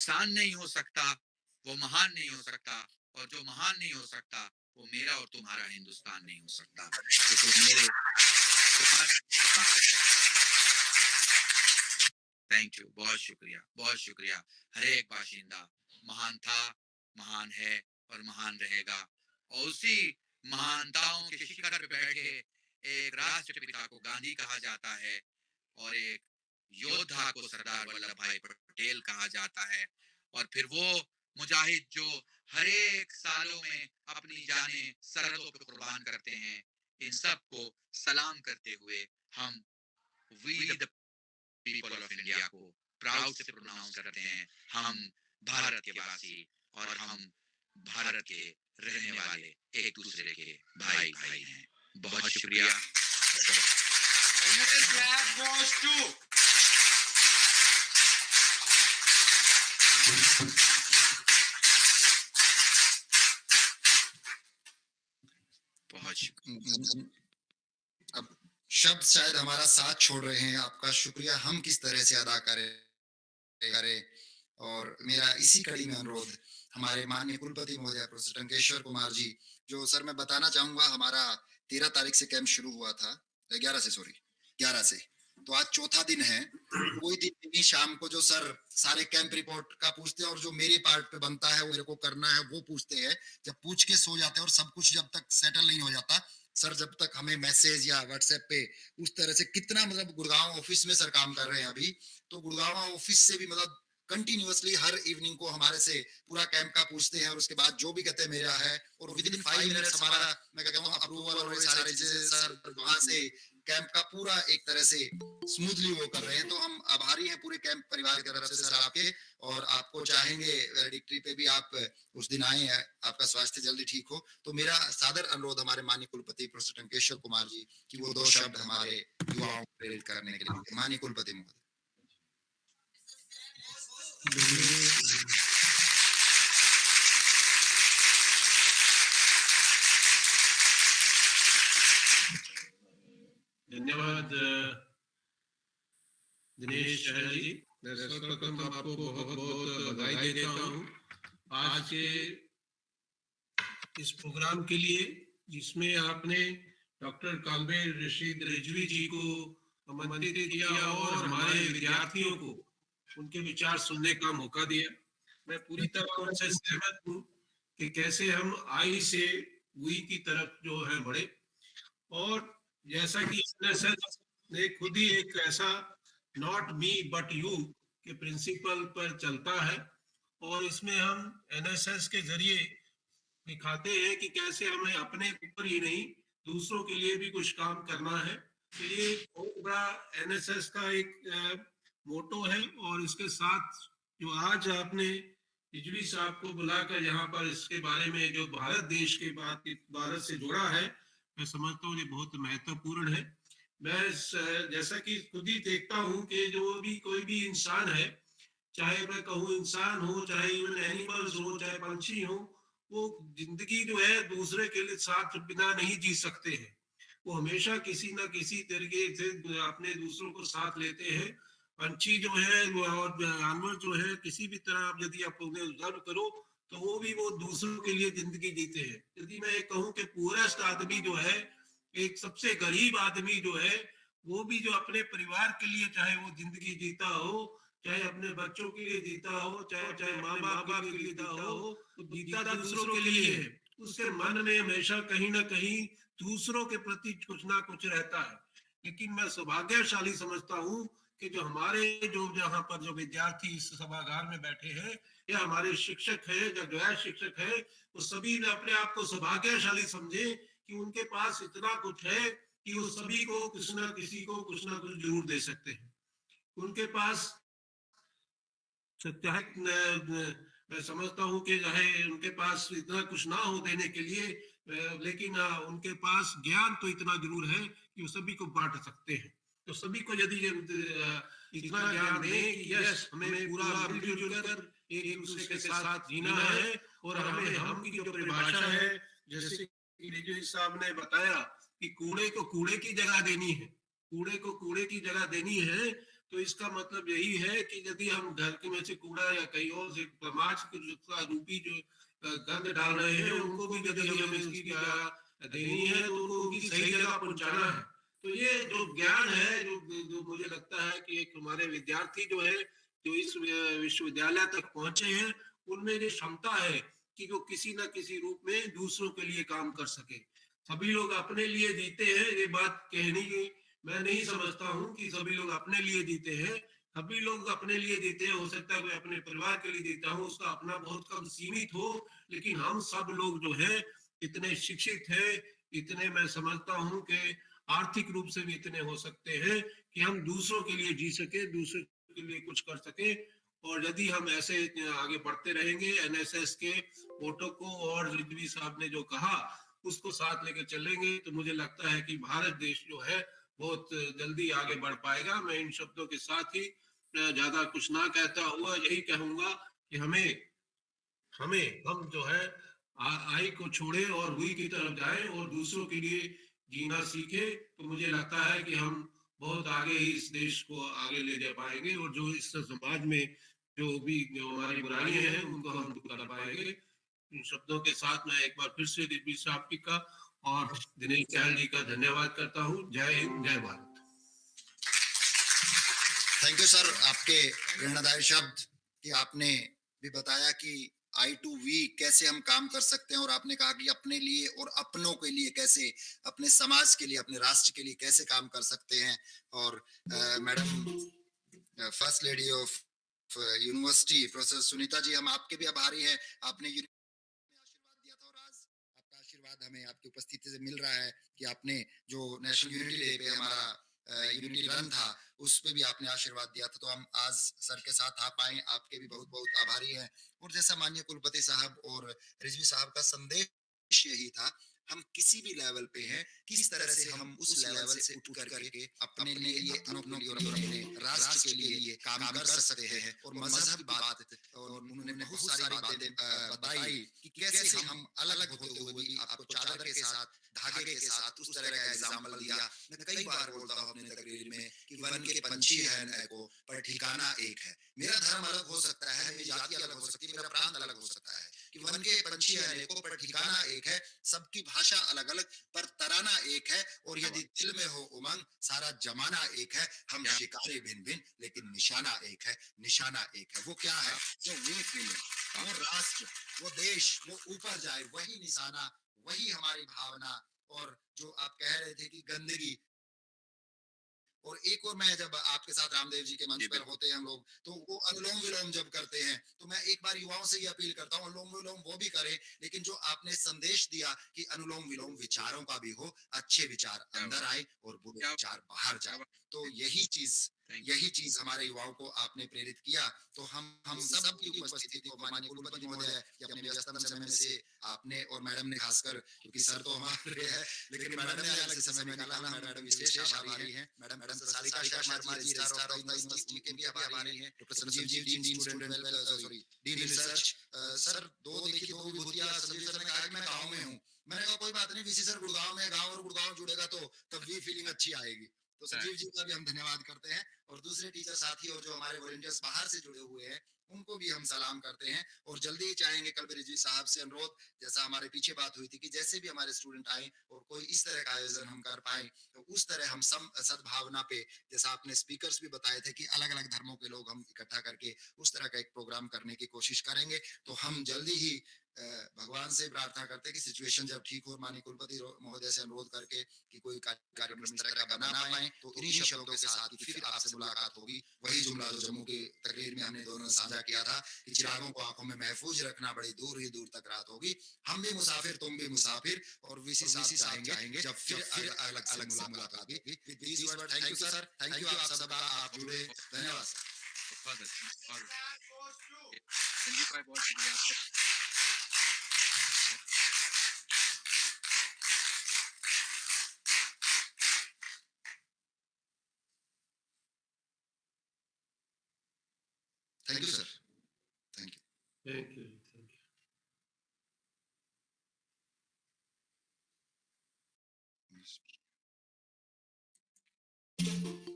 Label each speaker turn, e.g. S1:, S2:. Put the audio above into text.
S1: इंसान नहीं हो सकता वो महान नहीं हो सकता, और जो महान नहीं हो सकता वो मेरा और तुम्हारा हिंदुस्तान नहीं हो सकता। तो मेरे थैंक यू, बहुत शुक्रिया, बहुत शुक्रिया। हर एक बाशिंदा महान था, महान है और महान रहेगा। और उसी महानताओं के शिखर पे बैठे एक राष्ट्रपिता को गांधी कहा जाता है, और एक योद्धा को सरदार वल्लभ भाई पटेल कहा जाता है। और फिर वो मुजाहिद जो हर एक सालों में अपनी जाने सरहदों पर कुर्बान करते हैं, इन सब को सलाम करते हुए हम we the people of India को प्राउड से प्रोनाउंस करते हैं। हम भारत के वासी और हम भारत के रहने वाले एक दूसरे के भाई भाई हैं। बहुत शुक्रिया। बहुत शुक्रिया।
S2: अब शब्द शायद हमारा साथ छोड़ रहे हैं, आपका शुक्रिया हम किस तरह से अदा करें। और मेरा इसी कड़ी में अनुरोध हमारे माननीय कुलपति महोदय प्रोफेसर टंकेश्वर कुमार जी, जो सर मैं बताना चाहूंगा हमारा 13 तारीख से कैंप शुरू हुआ था, 11 से, सॉरी 11 से, तो आज चौथा दिन है। कोई दिन नहीं शाम को जो सर सारे कैंप रिपोर्ट का पूछते हैं और जो मेरे पार्ट पे बनता है वो मेरे को करना है वो पूछते हैं, जब पूछ के सो जाते हैं और सब कुछ जब तक सेटल नहीं हो जाता सर, जब तक हमें मैसेज या व्हाट्सएप पे उस तरह से कितना, मतलब गुड़गांव ऑफिस में सर काम कर रहे हैं अभी, तो गुड़गांव ऑफिस से भी मतलब कंटिन्यूअसली हर इवनिंग को हमारे से पूरा कैंप का पूछते हैं और उसके बाद जो भी कहते हैं मेरा है, और विद इन 5 मिनट्स हमारा, मैं कहता हूँ, अप्रूवल और सारी चीजें सर वहां से कैंप का पूरा एक तरह से स्मूथली वो कर रहे हैं। तो हम आभारी हैं पूरे कैंप परिवार की तरफ से सर आपके, और आपको चाहेंगे वैलिडिक्ट्री पे भी आप उस दिन आए हैं, आपका स्वास्थ्य जल्दी ठीक हो। तो मेरा सादर अनुरोध हमारे माननीय कुलपति प्रोफेसर टंकेश्वर कुमार जी की वो 2 शब्द हमारे युवाओं को प्रेरित करने के लिए। माननीय कुलपति महोदय।
S3: धन्यवाद दिनेश शहर जी। मैं सर्वप्रथम आपको बहुत बहुत बधाई देता हूँ आज के इस प्रोग्राम के लिए, जिसमें आपने डॉक्टर काम्बेर रशीद रिजवी जी को आमंत्रित किया और हमारे विद्यार्थियों को उनके विचार सुनने का मौका दिया। मैं पूरी तरह उनसे सहमत हूँ कि कैसे हम आई से वी की तरफ जो है बढ़े। और जैसा कि एनएसएस ने खुद ही एक ऐसा नॉट मी बट यू के प्रिंसिपल पर चलता है, और इसमें हम एनएसएस के जरिए दिखाते हैं कि कैसे हमें अपने ऊपर ही नहीं दूसरों के लिए भी कुछ काम करना है। तो ये बहुत बड़ा एनएसएस का एक मोटो है। और इसके साथ जो आज आपने रिजवी साहब को बुलाकर यहाँ पर इसके बारे में जो भारत देश के भारत से जुड़ा है, मैं समझता हूँ ये बहुत महत्वपूर्ण है। मैं जैसा कि खुद ही देखता हूँ कि जो भी कोई भी इंसान है, चाहे मैं कहूँ इंसान हो, चाहे इवन एनिमल्स हो, चाहे पंछी हो, वो जिंदगी जो है दूसरे के लिए साथ बिना नहीं जी सकते हैं। वो हमेशा किसी ना किसी तरीके से अपने दूसरों को साथ लेते हैं। पंछी जो है और जानवर जो है, किसी भी तरह आप यदि आप उन्हें ऑब्जर्व करो तो वो भी वो दूसरों के लिए जिंदगी जीते हैं। यदि मैं कहूँ कि पूरेस्ट आदमी जो है, एक सबसे गरीब आदमी जो है, वो भी जो अपने परिवार के लिए चाहे वो जिंदगी जीता हो, चाहे अपने बच्चों के लिए जीता हो, चाहे चाहे माँ बाप के लिए जीता हो, तो जीता दूसरों के लिए है। उसके मन में हमेशा कहीं ना कहीं दूसरों के प्रति कुछ ना कुछ रहता है। लेकिन मैं सौभाग्यशाली समझता हूँ कि जो हमारे जो यहाँ पर जो विद्यार्थी इस सभागार में बैठे हैं, या हमारे शिक्षक है या गैर शिक्षक है, वो सभी ने अपने आप को सौभाग्यशाली समझे कि उनके पास इतना कुछ है कि वो सभी को कुछ ना किसी को कुछ ना कुछ जरूर दे सकते हैं। उनके पास चाहे मैं समझता हूँ कि चाहे उनके पास इतना कुछ ना हो देने के लिए, लेकिन उनके पास ज्ञान तो इतना जरूर है कि वो सभी को बांट सकते हैं। तो सभी को यदि इतना ज्ञान दे कि यस, हमें पूरा मिलजुल कर एक दूसरे के साथ जीना है, और हमें हम की जो परिभाषा है, जैसे कि साहब ने बताया कि कूड़े को कूड़े की जगह देनी है, कूड़े को कूड़े की जगह देनी है, तो इसका मतलब यही है कि यदि हम घर के में से कूड़ा या कहीं और से समाज के का रूपी जो गंद डाल रहे हैं, उनको भी यदि हमें इसकी जगह देनी है, तो उनको उनकी सही जगह पहुंचाना है। तो ये जो ज्ञान है, जो जो मुझे लगता है कि एक हमारे विद्यार्थी जो है, जो इस विश्वविद्यालय तक पहुंचे हैं, उनमें ये क्षमता है कि वो किसी न किसी रूप में दूसरों के लिए काम कर सके। सभी लोग अपने लिए जीते हैं, ये बात कहनी की मैं नहीं समझता हूँ कि सभी लोग अपने लिए जीते हैं। सभी लोग अपने लिए जीते हैं, हो सकता है कोई अपने परिवार के लिए जीता हो, उसका अपना बहुत कम सीमित हो, लेकिन हम सब लोग जो है इतने शिक्षित हैं, इतने मैं समझता हूँ कि आर्थिक रूप से भी इतने हो सकते हैं कि हम दूसरों के लिए जी सके, दूसरों के लिए कुछ कर सके। और यदि हम ऐसे आगे बढ़ते रहेंगे, एनएसएस के फोटो को और रिजवी साहब ने जो कहा उसको साथ लेकर चलेंगे, तो मुझे लगता है कि भारत देश जो है बहुत जल्दी आगे बढ़ पाएगा। मैं इन शब्दों के साथ ही ज्यादा कुछ ना कहता हुआ यही कहूंगा कि हम जो है आई को छोड़े और हुई की तरफ जाएं और दूसरों के लिए जीना सीखे, तो मुझे लगता है कि हम बहुत आगे ही इस देश को आगे ले जा पाएंगे, और जो इस समाज में जो हमारी बुराइयां हैं उनको हम दूर कर पाएंगे। इन शब्दों के साथ मैं एक बार फिर से रिजवी साहब जी का और दिनेश चहल जी का धन्यवाद करता हूँ। जय हिंद, जय भारत।
S2: थैंक यू सर, आपके प्रेरणादायी शब्द कि आपने भी बताया कि I2V कैसे हम काम कर सकते हैं, और आपने कहा कि अपने लिए और अपनों के लिए कैसे, अपने समाज के लिए, अपने राष्ट्र के लिए कैसे काम कर सकते हैं। और madam first lady of university professor Sunita ji, हम आपके भी आभारी हैं। आपने आशीर्वाद दिया था, और आज आपका आशीर्वाद हमें आपकी उपस्थिति से मिल रहा है कि आपने जो नेशनल यूनिटी डे पे हमारा यूनिटी रन था, उस पे भी आपने आशीर्वाद दिया था, तो हम आज सर के साथ आ पाए, आपके भी बहुत बहुत आभारी हैं। और जैसा माननीय कुलपति साहब और रिजवी साहब का संदेश यही था, हम किसी भी लेवल पे हैं, किस तरह से हम उस लेवल से उठ करके अपने लिए, अपनों के लिए और अपने राष्ट्र के लिए काम कर सकते हैं। और मजहब की बात, और उन्होंने बहुत सारी बातें बताई कि कैसे हम अलग होते हुए भी, आपको चादर के साथ, धागे के साथ उस तरह का एग्जाम्पल दिया। मैं कई बार बोलता हूँ अपने तकरीर में कि वन के पंछी है को, पर ठिकाना एक है। मेरा धर्म अलग हो सकता है, मेरी जाति अलग हो सकती है, मेरा प्रांत अलग हो सकता है, कि वन के पंछी है को, पर ठिकाना एक है। सबकी भाषा अलग अलग, पर तराना एक है। और यदि दिल में हो उमंग, सारा जमाना एक है। हम शिकारी भिन्न भिन्न, लेकिन निशाना एक है, निशाना एक है। वो क्या है? वो फीलिंग, वो राष्ट्र, वो देश, वो ऊपर जाए, वही निशाना, वही हमारी भावना। और जो आप कह रहे थे कि गंदगी, और एक और, मैं जब आपके साथ रामदेव जी के मंच पर होते हैं हम लोग, तो वो अनुलोम विलोम जब करते हैं, तो मैं एक बार युवाओं से ये अपील करता हूँ, अनुलोम विलोम वो भी करें, लेकिन जो आपने संदेश दिया कि अनुलोम विलोम विचारों का भी हो, अच्छे विचार अंदर आए और बुरे विचार बाहर जाए, तो यही चीज हमारे युवाओं को आपने प्रेरित किया। तो हम सब की उपस्थिति को, माननीय कुलपति महोदय कि अपने व्यस्तम समय में से आपने, और मैडम ने खासकर, क्योंकि सर तो हमारे है, लेकिन मैडम ने अलग से समय निकाला, हम मैडम विशेष आभारी हैं। Madam Sarika Sharma ji, registrar of the university, के भी आभारी हैं। Doctor Sanjeev ji, dean student sorry dean research. Sir देखिए, दो विभूतियां, संजीव सर ने कहा कि मैं गांव में हूँ। मैंने कहा कोई बात नहीं, वीसी सर गुड़गांव में, गांव और गुड़गांव जुड़ेगा तो तब भी फीलिंग अच्छी आएगी। तो संजीव जी का भी हम धन्यवाद करते हैं, और दूसरे टीचर साथी और जो हमारे वॉलंटियर्स बाहर से जुड़े हुए हैं, उनको भी हम सलाम करते हैं। और जल्दी ही चाहेंगे कल रिजवी साहब से अनुरोध, जैसा हमारे पीछे बात हुई थी कि जैसे भी हमारे स्टूडेंट आए और कोई इस तरह का आयोजन हम कर पाए, तो उस तरह हम सद्भावना पे, जैसा आपने स्पीकर्स भी बताए थे कि अलग अलग धर्मों के लोग हम इकट्ठा करके उस तरह का एक प्रोग्राम करने की कोशिश करेंगे। तो हम जल्दी ही भगवान से प्रार्थना करते हैं कि सिचुएशन जब ठीक हो, माननीय कुलपति महोदय से अनुरोध करके कि कोई कार्यक्रम इस तरह का बना पाए, तो इन्हीं शब्दों के साथ कि फिर आपसे मुलाकात होगी। वही जुमला जो जम्मू के तकरीर में हमने दोनों साझा किया था कि चिरागों को आंखों में महफूज रखना, बड़ी दूर ही दूर तक रात होगी। हम भी मुसाफिर, तुम भी मुसाफिर, और वीसी साहब चाहेंगे जब फिर अलग अलग से मुलाकात होगी। Thank you sir, thank you आप सबका, आप जुड़े, धन्यवाद सर।
S1: बहुत अच्छा। और संजीव भाई, बहुत शुक्रिया आपका।
S2: Thank you sir, thank you.
S3: Thank you, thank you.
S2: Ji.